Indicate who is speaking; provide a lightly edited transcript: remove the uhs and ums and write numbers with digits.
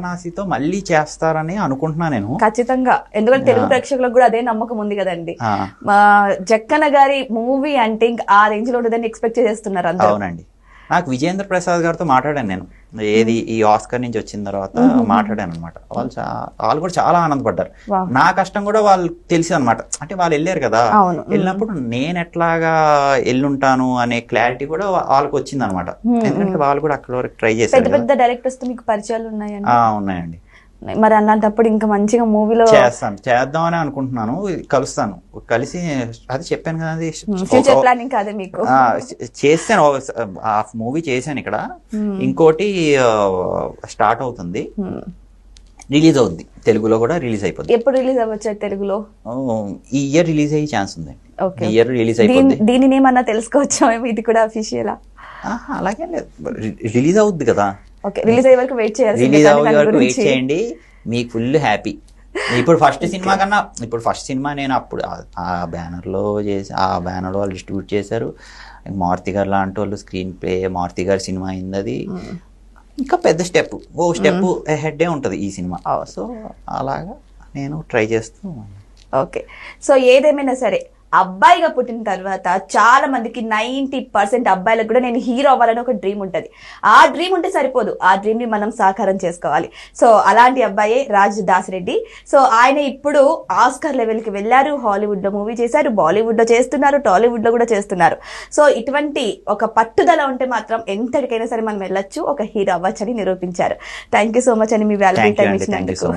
Speaker 1: వారణాసితో మళ్ళీ చేస్తారని అనుకుంటున్నా నేను.
Speaker 2: ఖచ్చితంగా, ఎందుకంటే తెలుగు ప్రేక్షకులకు కూడా అదే నమ్మకం ఉంది కదండి. జక్కన గారి మూవీ అంటే ఇంకా ఆ రేంజ్ లో ఉంటుందని ఎక్స్పెక్ట్ చేస్తున్నారు అందరూ.
Speaker 1: అవునండి, నాకు విజేంద్ర ప్రసాద్ గారితో మాట్లాడాను నేను, ఏది ఈ ఆస్కర్ నుంచి వచ్చిన తర్వాత మాట్లాడాను అనమాట. వాళ్ళు కూడా చాలా ఆనందపడ్డారు. నా కష్టం కూడా వాళ్ళు తెలిసి అనమాట, అంటే వాళ్ళు వెళ్ళారు కదా, వెళ్ళినప్పుడు నేను ఎట్లాగా వెళ్ళుంటాను అనే క్లారిటీ కూడా వాళ్ళకి వచ్చింది అనమాట. ఎందుకంటే వాళ్ళు కూడా అక్కడ వరకు ట్రై చేశారు.
Speaker 2: పెద్ద పెద్ద డైరెక్టర్స్ తో మీకు పరిచయాలు ఉన్నాయండి?
Speaker 1: ఉన్నాయండి.
Speaker 2: మరి అలాంటప్పుడు ఇంకా మంచిగా మూవీలో
Speaker 1: చేద్దామని అనుకుంటున్నాను, కలుస్తాను, కలిసి అది చెప్పాను కదా, అది
Speaker 2: ఫ్యూచర్ ప్లానింగ్ కాదే మీకు?
Speaker 1: చేస్తాను, ఆ మూవీ చేశాను ఇక్కడ, ఇంకోటి స్టార్ట్ అవుతుంది, రిలీజ్ అవుద్ది, తెలుగులో కూడా రిలీజ్ అయిపోద్ది.
Speaker 2: ఎప్పుడు రిలీజ్ అవ్వచ్చు తెలుగులో?
Speaker 1: ఈ ఇయర్ రిలీజ్ అయ్యే ఛాన్స్ ఉంది.
Speaker 2: ఈ
Speaker 1: ఇయర్ రిలీజ్ అయిపోద్ది.
Speaker 2: దీనిని ఏమన్నా తెలుసుకోవచ్చా, ఇది కూడా అఫీషియలా?
Speaker 1: అలాగే లేదు, రిలీజ్ అవుద్ది కదా.
Speaker 2: రిలీజ్ అయ్యే వరకు వెయిట్ చేయాలి.
Speaker 1: రిలీజ్ అయ్యే వరకు వెయిట్ చేయండి, మీకు ఫుల్ హ్యాపీ. ఇప్పుడు ఫస్ట్ సినిమా కన్నా, ఇప్పుడు ఫస్ట్ సినిమా నేను అప్పుడు ఆ బ్యానర్లో చేసి, ఆ బ్యానర్లో వాళ్ళు డిస్ట్రిబ్యూట్ చేశారు. మారుతి గారు లాంటి వాళ్ళు స్క్రీన్ ప్లే, మారుతి గారి సినిమా అయింది, అది ఇంకా పెద్ద స్టెప్, స్టెప్ హెడ్డే ఉంటుంది ఈ సినిమా. సో అలాగా నేను ట్రై చేస్తూ.
Speaker 2: ఓకే, సో ఏదేమైనా సరే అబ్బాయిగా పుట్టిన తర్వాత చాలా మందికి 90% అబ్బాయిలకు కూడా నేను హీరో అవ్వాలని ఒక డ్రీమ్ ఉంటుంది. ఆ డ్రీమ్ ఉంటే సరిపోదు, ఆ డ్రీమ్ ని మనం సాకారం చేసుకోవాలి. సో అలాంటి అబ్బాయే రాజ్ దాసిరెడ్డి. సో ఆయన ఇప్పుడు ఆస్కార్ లెవెల్ కి వెళ్ళారు, హాలీవుడ్ లో మూవీ చేశారు, బాలీవుడ్ లో చేస్తున్నారు, టాలీవుడ్ లో కూడా చేస్తున్నారు. సో ఇటువంటి ఒక పట్టుదల ఉంటే మాత్రం ఎంతటికైనా సరే మనం వెళ్ళొచ్చు, ఒక హీరో అవ్వచ్చు అని నిరూపించారు. థ్యాంక్ యూ సో మచ్ అని మీ వాల్యుబుల్ టైం ఇచ్చినందుకు.